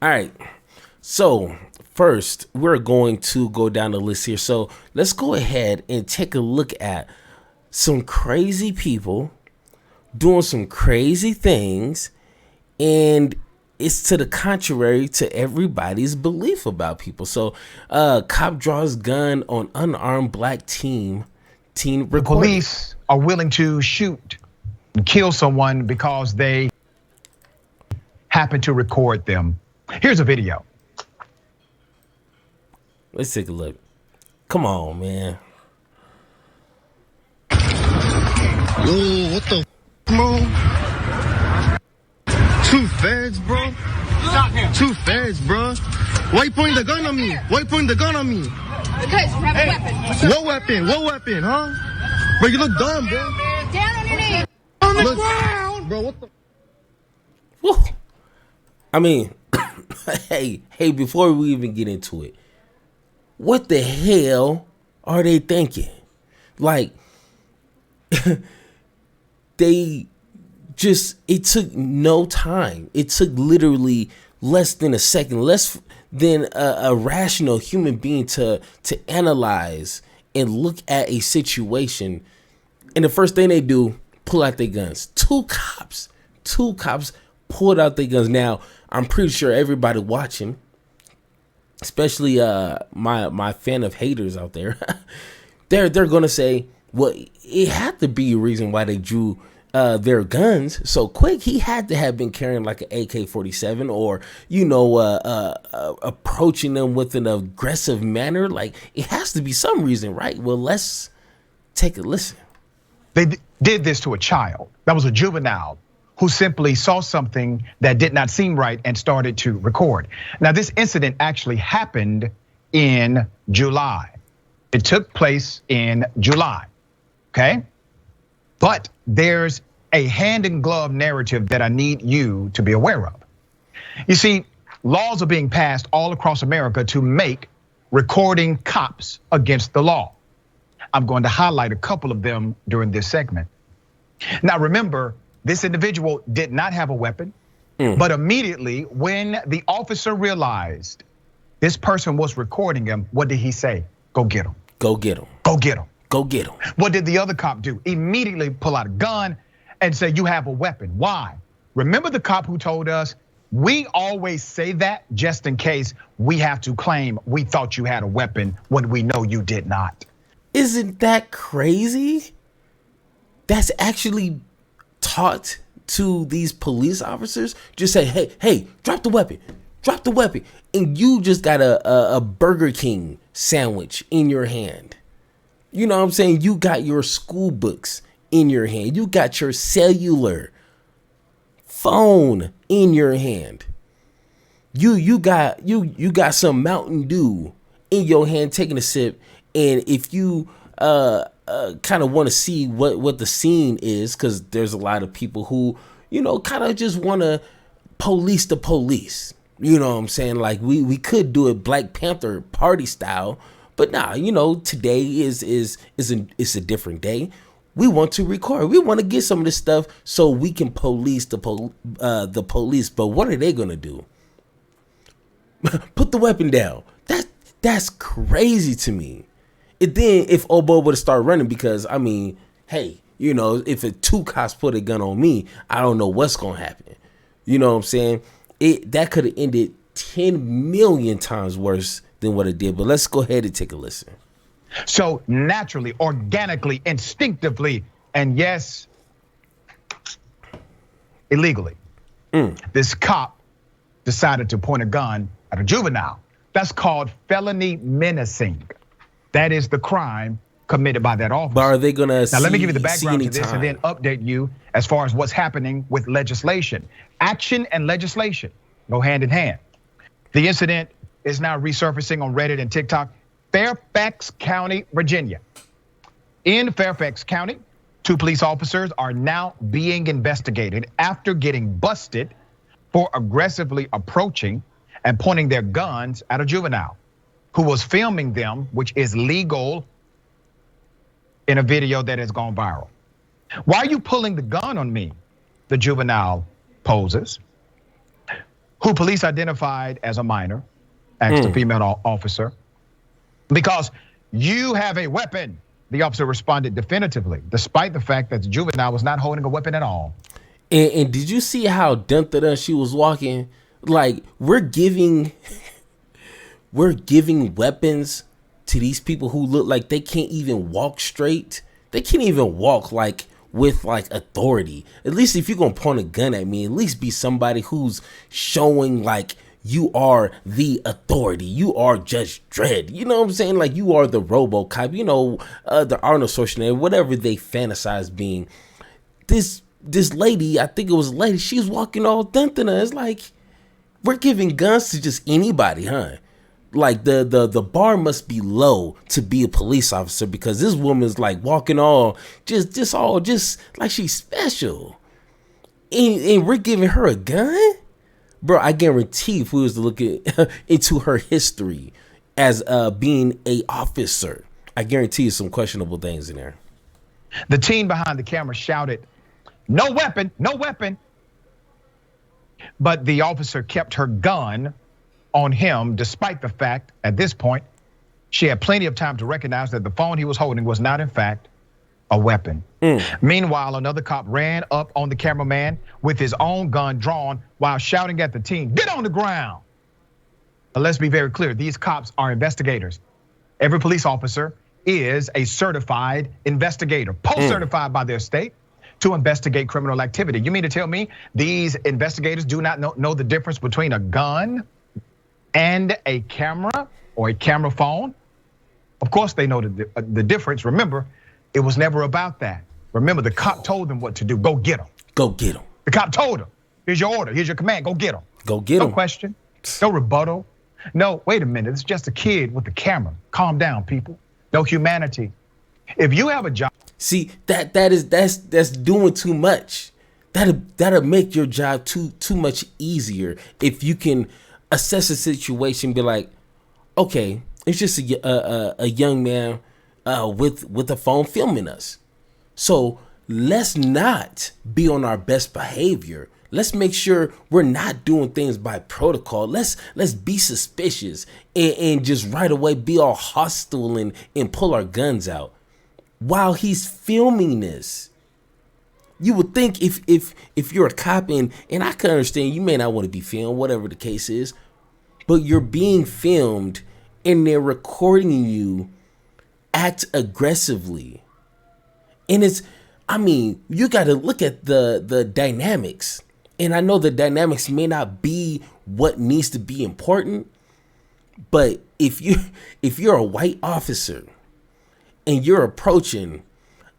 All right. So first, we're going to go down the list here. So let's go ahead and take a look at some crazy people doing some crazy things, and it's to the contrary to everybody's belief about people. So, cop draws gun on unarmed black teen The recorded. police are willing to shoot and kill someone because they happen to record them. Here's a video. Let's take a look. Come on, man. Yo, what the bro? Two feds, bro. Two feds, bro. Why you pointing the gun on me? Why you pointing the gun on me? Because you have a weapon. What weapon? What weapon, huh? Bro, you look dumb, bro. Down on your knees. On the ground, bro. What the? Woo. I mean, hey, before we even get into it, what the hell are they thinking? Like, they just, it took no time. It took literally less than a second, less than a rational human being to analyze and look at a situation. And the first thing they do, pull out their guns. Two cops pulled out their guns. Now, I'm pretty sure everybody watching, especially my fan of haters out there, they're gonna say, well, it had to be a reason why they drew their guns so quick. He had to have been carrying like an AK-47 or, approaching them with an aggressive manner. Like, it has to be some reason, right? Well, let's take a listen. They did this to a child. That was a juvenile who simply saw something that did not seem right and started to record. Now, this incident actually happened in July. It took place in July, okay? But there's a hand in glove narrative that I need you to be aware of. You see, laws are being passed all across America to make recording cops against the law. I'm going to highlight a couple of them during this segment. Now, remember, this individual did not have a weapon, but immediately when the officer realized this person was recording him, what did he say? Go get him. Go get him. Go get him. Go get him. What did the other cop do? Immediately pull out a gun and say, you have a weapon. Why? Remember the cop who told us, we always say that just in case we have to claim we thought you had a weapon when we know you did not. Isn't that crazy? That's actually taught to these police officers. Just say, hey, drop the weapon. Drop the weapon. And you just got a Burger King sandwich in your hand. You know what I'm saying? You got your school books in your hand. You got your cellular phone in your hand. You got some Mountain Dew in your hand taking a sip. And if you kind of want to see what the scene is, because there's a lot of people who, kind of just want to police the police. You know what I'm saying? Like we could do it Black Panther party style, but nah, today is a different day. We want to record. We want to get some of this stuff so we can police the police. But what are they gonna do? Put the weapon down. That's crazy to me. And then if Obo would have started running, because I mean, hey, if a two cops put a gun on me, I don't know what's gonna happen. You know what I'm saying? That could have ended 10 million times worse than what it did. But let's go ahead and take a listen. So naturally, organically, instinctively, and yes, illegally, this cop decided to point a gun at a juvenile. That's called felony menacing. That is the crime committed by that officer. But are they gonna now let me give you the background to this time? and then update you as far as what's happening with legislation. Action and legislation go hand in hand. The incident is now resurfacing on Reddit and TikTok. Fairfax County, Virginia. In Fairfax County, 2 police officers are now being investigated after getting busted for aggressively approaching and pointing their guns at a juvenile who was filming them, which is legal in a video that has gone viral. Why are you pulling the gun on me? The juvenile poses. who police identified as a minor, asked the female officer, because you have a weapon. The officer responded definitively, despite the fact that the juvenile was not holding a weapon at all. And did you see how dun she was walking? Like, we're giving weapons to these people who look like they can't even walk straight. They can't even walk like with like authority. At least if you're gonna point a gun at me, at least be somebody who's showing like you are the authority. You are Judge Dredd. You know what I'm saying? Like, you are the RoboCop. You know, the Arnold Schwarzenegger, whatever they fantasize being. This lady, I think it was a lady, she was walking all dun-dun-dun. It's like, we're giving guns to just anybody, huh? Like, the bar must be low to be a police officer, because this woman's like walking all just like she's special. And we're giving her a gun? Bro, I guarantee if we was to look into her history as being a officer, I guarantee you some questionable things in there. The teen behind the camera shouted, "No weapon, no weapon." But the officer kept her gun on him, despite the fact, at this point, she had plenty of time to recognize that the phone he was holding was not, in fact, a weapon. Meanwhile, another cop ran up on the cameraman with his own gun drawn while shouting at the teen, "Get on the ground." But let's be very clear, these cops are investigators. Every police officer is a certified investigator, post-certified by their state to investigate criminal activity. You mean to tell me these investigators do not know the difference between a gun and a camera or a camera phone? Of course they know the difference. Remember, it was never about that. Remember, the cop told them what to do. Go get them. Go get them. The cop told them, here's your order, here's your command, go get them. Go get them. No question, no rebuttal. No, wait a minute, it's just a kid with the camera. Calm down, people. No humanity. If you have a job. See, that's doing too much. That'll make your job too much easier if you can assess a situation, be like, okay, it's just a young man with a phone filming us. So let's not be on our best behavior. Let's make sure we're not doing things by protocol. Let's be suspicious and just right away be all hostile and pull our guns out while he's filming this. You would think if you're a cop, and I can understand you may not want to be filmed, whatever the case is, but you're being filmed and they're recording you act aggressively. And you got to look at the dynamics. And I know the dynamics may not be what needs to be important, but if you're a white officer and you're approaching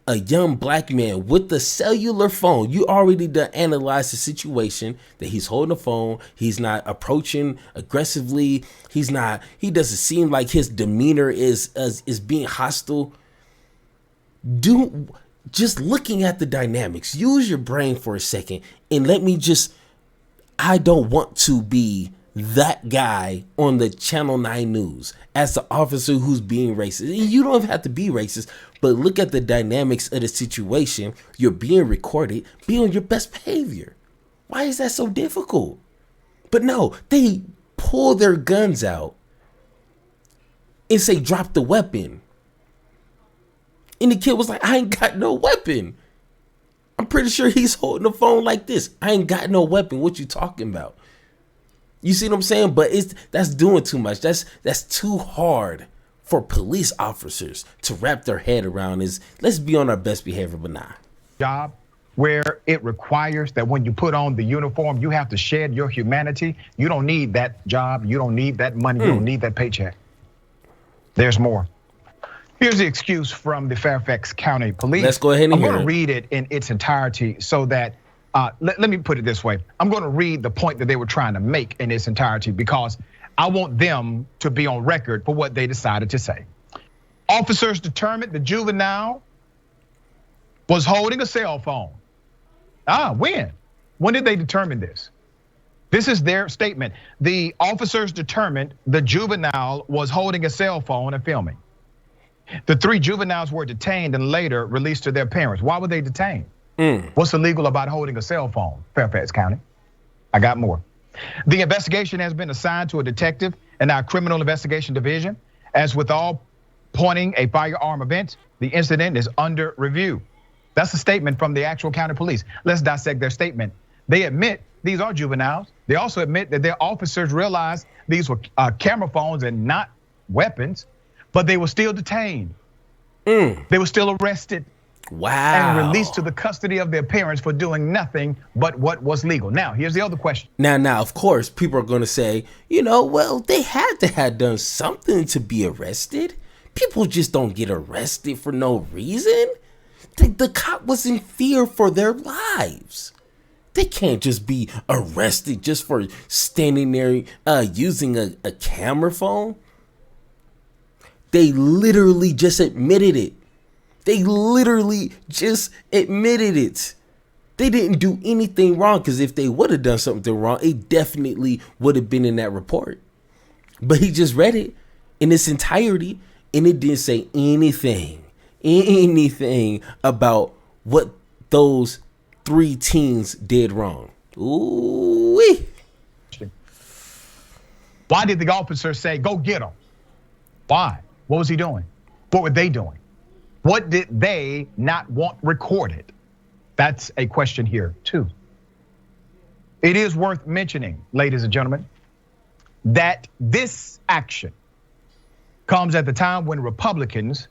a young black man with the cellular phone, you already done analyze the situation that he's holding a phone. He's not approaching aggressively. He doesn't seem like his demeanor is being hostile. Just looking at the dynamics, use your brain for a second and I don't want to be that guy on the Channel 9 News as the officer who's being racist. And you don't have to be racist, but look at the dynamics of the situation. You're being recorded. Be on your best behavior. Why is that so difficult? But no, they pull their guns out and say, drop the weapon. And the kid was like, I ain't got no weapon. I'm pretty sure he's holding the phone like this. I ain't got no weapon. What you talking about? You see what I'm saying? But that's doing too much. That's too hard for police officers to wrap their head around. Let's be on our best behavior, but nah. Job where it requires that when you put on the uniform, you have to shed your humanity. You don't need that job. You don't need that money. You don't need that paycheck. There's more. Here's the excuse from the Fairfax County Police. Let's go ahead and I'm hear going it. to read it in its entirety so that, let me put it this way. I'm going to read the point that they were trying to make in its entirety because I want them to be on record for what they decided to say. Officers determined the juvenile was holding a cell phone. When? When did they determine this? This is their statement. The officers determined the juvenile was holding a cell phone and filming. The 3 juveniles were detained and later released to their parents. Why were they detained? What's illegal about holding a cell phone, Fairfax County? I got more. The investigation has been assigned to a detective in our criminal investigation division. As with all pointing a firearm event, the incident is under review. That's a statement from the actual county police. Let's dissect their statement. They admit these are juveniles. They also admit that their officers realized these were camera phones and not weapons, but they were still detained. They were still arrested. Wow. And released to the custody of their parents for doing nothing but what was legal. Now, here's the other question. Now, of course, people are going to say, well, they had to have done something to be arrested. People just don't get arrested for no reason. The cop was in fear for their lives. They can't just be arrested just for standing there using a camera phone. They literally just admitted it. They literally just admitted it. They didn't do anything wrong, because if they would have done something wrong, it definitely would have been in that report. But he just read it in its entirety, and it didn't say anything about what those 3 teens did wrong. Ooh-wee. Why did the officer say, go get him? Why? What was he doing? What were they doing? What did they not want recorded? That's a question here too. It is worth mentioning, ladies and gentlemen, that this action comes at the time when Republicans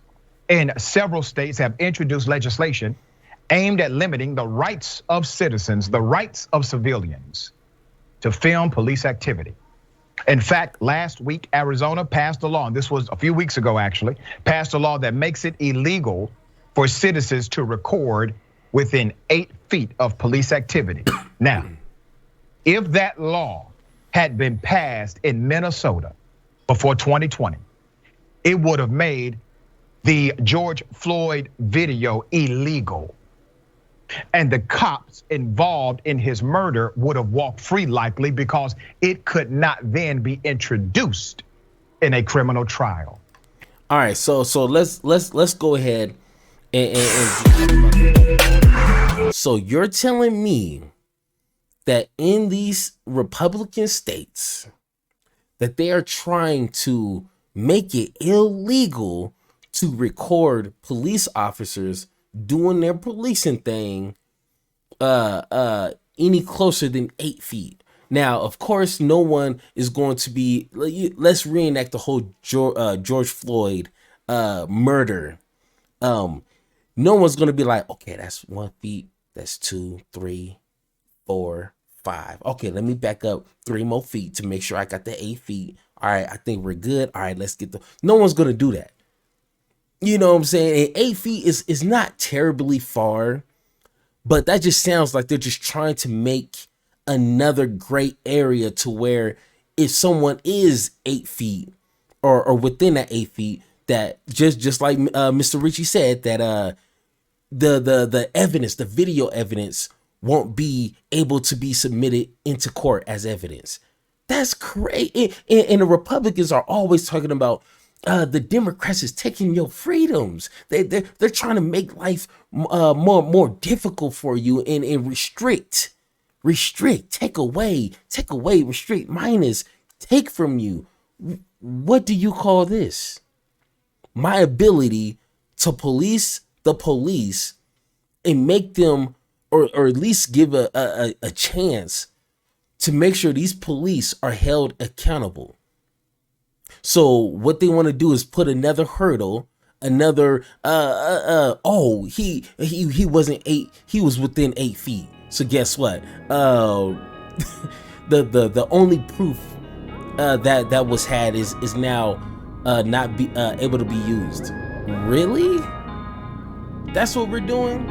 in several states have introduced legislation aimed at limiting the rights of citizens, the rights of civilians to film police activity. In fact, last week, Arizona passed a law, and this was a few weeks ago actually, passed a law that makes it illegal for citizens to record within 8 feet of police activity. Now, if that law had been passed in Minnesota before 2020, it would have made the George Floyd video illegal. And the cops involved in his murder would have walked free likely, because it could not then be introduced in a criminal trial. All right, so let's go ahead and so you're telling me that in these Republican states that they are trying to make it illegal to record police officers doing their policing thing any closer than 8 feet. Now, of course, no one is going to be, let's reenact the whole George Floyd murder. No one's going to be like, okay, that's 1 feet, that's 2, 3, 4, 5. Okay, let me back up 3 more feet to make sure I got the 8 feet. All right, I think we're good. All right, let's get no one's going to do that. You know what I'm saying? And 8 feet is not terribly far, but that just sounds like they're just trying to make another gray area to where if someone is 8 feet or within that 8 feet, that just like Mr. Ritchie said, that the evidence, the video evidence, won't be able to be submitted into court as evidence. That's crazy. And the Republicans are always talking about the Democrats is taking your freedoms. They're trying to make life more difficult for you and restrict, take away, restrict, minus, take from you. What do you call this? My ability to police the police and make them, or at least give a chance to make sure these police are held accountable. So what they want to do is put another hurdle, another he wasn't 8, he was within 8 feet. So guess what? The only proof that was had is now not be able to be used. Really? That's what we're doing?